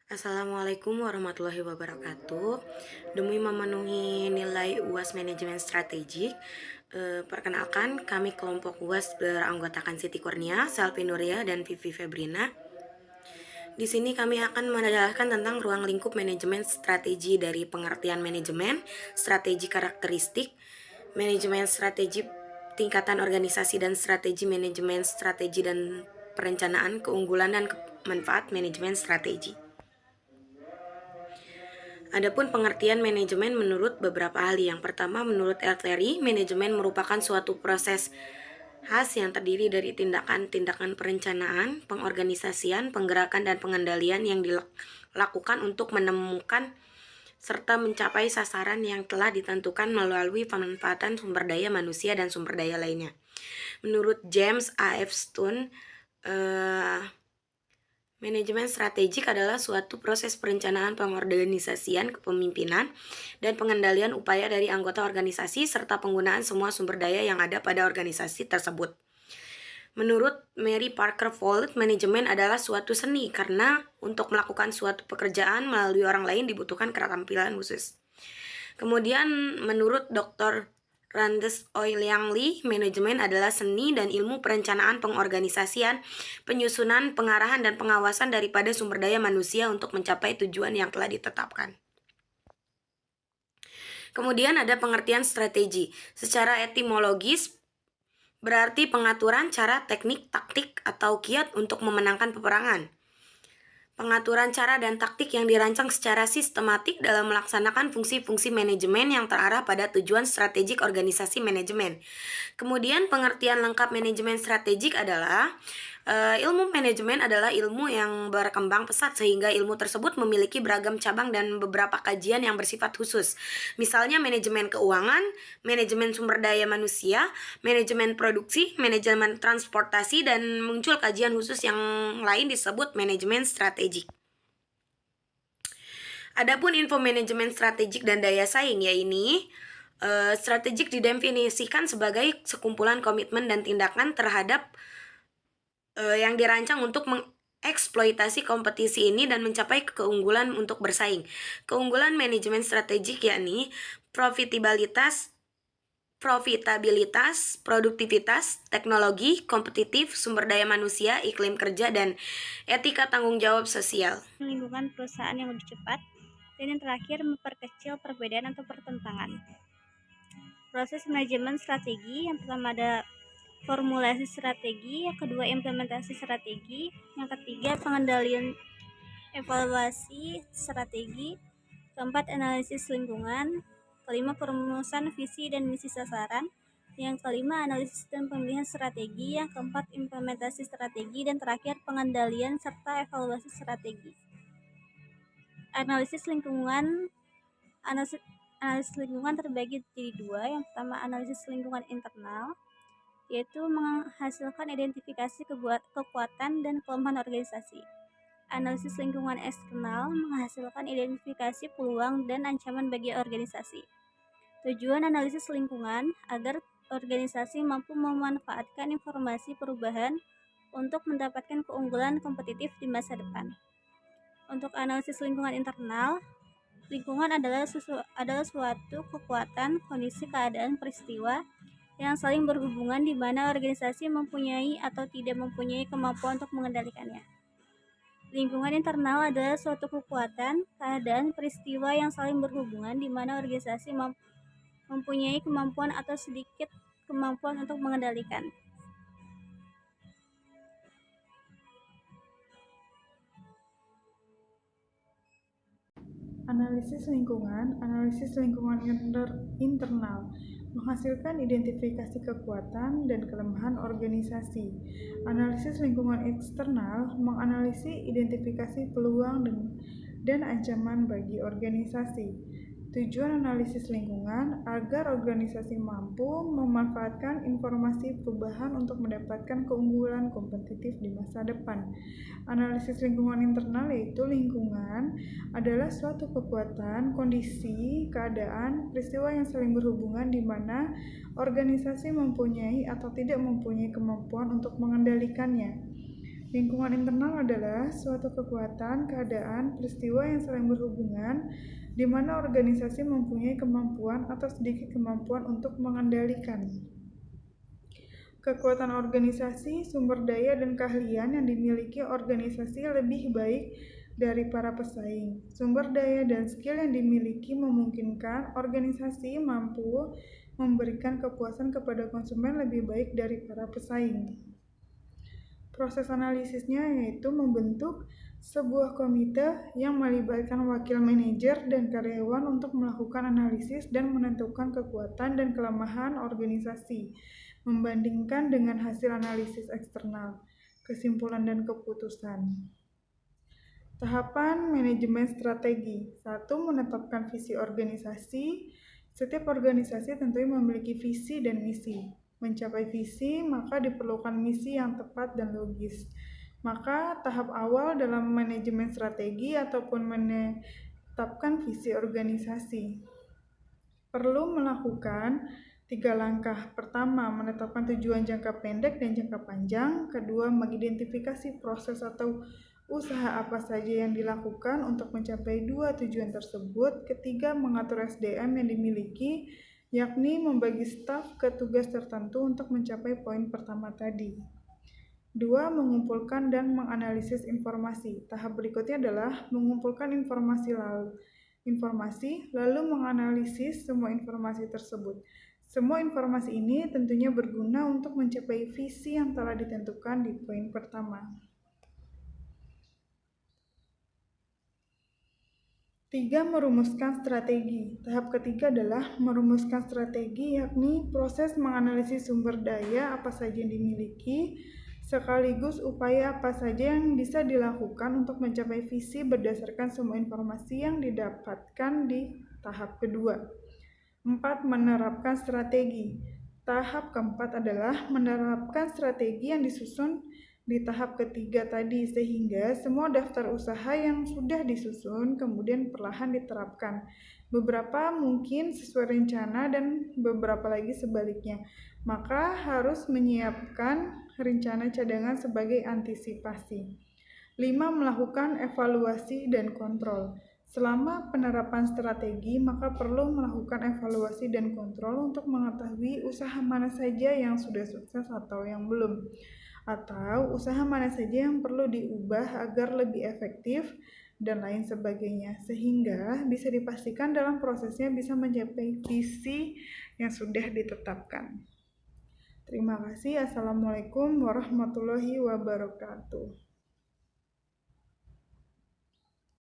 Assalamualaikum warahmatullahi wabarakatuh. Demi memenuhi nilai UAS Manajemen Strategik, perkenalkan kami kelompok UAS beranggotakan Siti Kurnia, Selvi Nuria, dan Vivi Febrina. Di sini kami akan menjelaskan tentang ruang lingkup manajemen strategi dari pengertian manajemen, strategi karakteristik, manajemen strategi tingkatan organisasi dan strategi manajemen strategi dan perencanaan, keunggulan dan manfaat manajemen strategi. Adapun pengertian manajemen menurut beberapa ahli. Yang pertama, menurut Elteri, manajemen merupakan suatu proses khas yang terdiri dari tindakan-tindakan perencanaan, pengorganisasian, penggerakan, dan pengendalian yang dilakukan untuk menemukan serta mencapai sasaran yang telah ditentukan melalui pemanfaatan sumber daya manusia dan sumber daya lainnya. Menurut James A. F. Stone, manajemen strategik adalah suatu proses perencanaan, pengorganisasian, kepemimpinan, dan pengendalian upaya dari anggota organisasi serta penggunaan semua sumber daya yang ada pada organisasi tersebut. Menurut Mary Parker Follett, manajemen adalah suatu seni karena untuk melakukan suatu pekerjaan melalui orang lain dibutuhkan keterampilan khusus. Kemudian menurut Dr. Randes Oiliang Lee, manajemen adalah seni dan ilmu perencanaan, pengorganisasian, penyusunan, pengarahan, dan pengawasan daripada sumber daya manusia untuk mencapai tujuan yang telah ditetapkan. Kemudian ada pengertian strategi. Secara etimologis, berarti pengaturan cara, teknik, taktik, atau kiat untuk memenangkan peperangan. Pengaturan cara dan taktik yang dirancang secara sistematik dalam melaksanakan fungsi-fungsi manajemen yang terarah pada tujuan strategik organisasi manajemen. Kemudian pengertian lengkap manajemen strategik adalah ilmu manajemen adalah ilmu yang berkembang pesat sehingga ilmu tersebut memiliki beragam cabang dan beberapa kajian yang bersifat khusus. Misalnya manajemen keuangan, manajemen sumber daya manusia, manajemen produksi, manajemen transportasi, dan muncul kajian khusus yang lain disebut manajemen strategik. Adapun info manajemen strategik dan daya saing yaitu strategik didefinisikan sebagai sekumpulan komitmen dan tindakan terhadap yang dirancang untuk mengeksploitasi kompetisi ini dan mencapai keunggulan untuk bersaing. Keunggulan manajemen strategik yakni profitabilitas, produktivitas, teknologi, kompetitif, sumber daya manusia, iklim kerja, dan etika tanggung jawab sosial. Lingkungan perusahaan yang lebih cepat, dan yang terakhir memperkecil perbedaan atau pertentangan. Proses manajemen strategi, yang pertama ada formulasi strategi, yang kedua implementasi strategi, yang ketiga pengendalian evaluasi strategi, keempat analisis lingkungan, kelima perumusan visi dan misi sasaran, yang kelima analisis dan pemilihan strategi, yang keempat implementasi strategi, dan terakhir pengendalian serta evaluasi strategi. Analisis lingkungan terbagi jadi dua. Yang pertama analisis lingkungan internal, yaitu menghasilkan identifikasi kekuatan dan kelemahan organisasi. Analisis lingkungan eksternal menghasilkan identifikasi peluang dan ancaman bagi organisasi. Tujuan analisis lingkungan agar organisasi mampu memanfaatkan informasi perubahan untuk mendapatkan keunggulan kompetitif di masa depan. Untuk analisis lingkungan internal, lingkungan adalah suatu kekuatan, kondisi, keadaan, peristiwa yang saling berhubungan di mana organisasi mempunyai atau tidak mempunyai kemampuan untuk mengendalikannya. Lingkungan internal adalah suatu kekuatan, keadaan, peristiwa yang saling berhubungan di mana organisasi mempunyai kemampuan atau sedikit kemampuan untuk mengendalikan. Analisis lingkungan internal menghasilkan identifikasi kekuatan dan kelemahan organisasi. Analisis lingkungan eksternal menganalisis identifikasi peluang dan ancaman bagi organisasi. Tujuan analisis lingkungan agar organisasi mampu memanfaatkan informasi perubahan untuk mendapatkan keunggulan kompetitif di masa depan. Analisis lingkungan internal yaitu lingkungan adalah suatu kekuatan, kondisi, keadaan, peristiwa yang saling berhubungan di mana organisasi mempunyai atau tidak mempunyai kemampuan untuk mengendalikannya. Lingkungan internal adalah suatu kekuatan, keadaan, peristiwa yang saling berhubungan, di mana organisasi mempunyai kemampuan atau sedikit kemampuan untuk mengendalikan. Kekuatan organisasi, sumber daya, dan keahlian yang dimiliki organisasi lebih baik dari para pesaing. Sumber daya dan skill yang dimiliki memungkinkan organisasi mampu memberikan kepuasan kepada konsumen lebih baik dari para pesaing. Proses analisisnya yaitu membentuk sebuah komite yang melibatkan wakil manajer dan karyawan untuk melakukan analisis dan menentukan kekuatan dan kelemahan organisasi, membandingkan dengan hasil analisis eksternal, kesimpulan dan keputusan. Tahapan manajemen strategi. 1. Menetapkan visi organisasi. Setiap organisasi tentunya memiliki visi dan misi. Mencapai visi, maka diperlukan misi yang tepat dan logis. Maka tahap awal dalam manajemen strategi ataupun menetapkan visi organisasi perlu melakukan 3 langkah. Pertama, menetapkan tujuan jangka pendek dan jangka panjang. Kedua, mengidentifikasi proses atau usaha apa saja yang dilakukan untuk mencapai 2 tujuan tersebut. Ketiga, mengatur SDM yang dimiliki, yakni membagi staf ke tugas tertentu untuk mencapai poin pertama tadi. 2. Mengumpulkan dan menganalisis informasi. Tahap berikutnya adalah mengumpulkan informasi lalu menganalisis semua informasi tersebut. Semua informasi ini tentunya berguna untuk mencapai visi yang telah ditentukan di poin pertama. 3. Merumuskan strategi. Tahap ketiga adalah merumuskan strategi, yakni proses menganalisis sumber daya apa saja yang dimiliki, sekaligus upaya apa saja yang bisa dilakukan untuk mencapai visi berdasarkan semua informasi yang didapatkan di tahap kedua. 4. Menerapkan strategi. Tahap keempat adalah menerapkan strategi yang disusun di tahap ketiga tadi, sehingga semua daftar usaha yang sudah disusun kemudian perlahan diterapkan. Beberapa mungkin sesuai rencana dan beberapa lagi sebaliknya. Maka harus menyiapkan rencana cadangan sebagai antisipasi. 5. Melakukan evaluasi dan kontrol. Selama penerapan strategi, maka perlu melakukan evaluasi dan kontrol untuk mengetahui usaha mana saja yang sudah sukses atau yang belum, atau usaha mana saja yang perlu diubah agar lebih efektif, dan lain sebagainya, sehingga bisa dipastikan dalam prosesnya bisa mencapai visi yang sudah ditetapkan. Terima kasih. Assalamualaikum warahmatullahi wabarakatuh.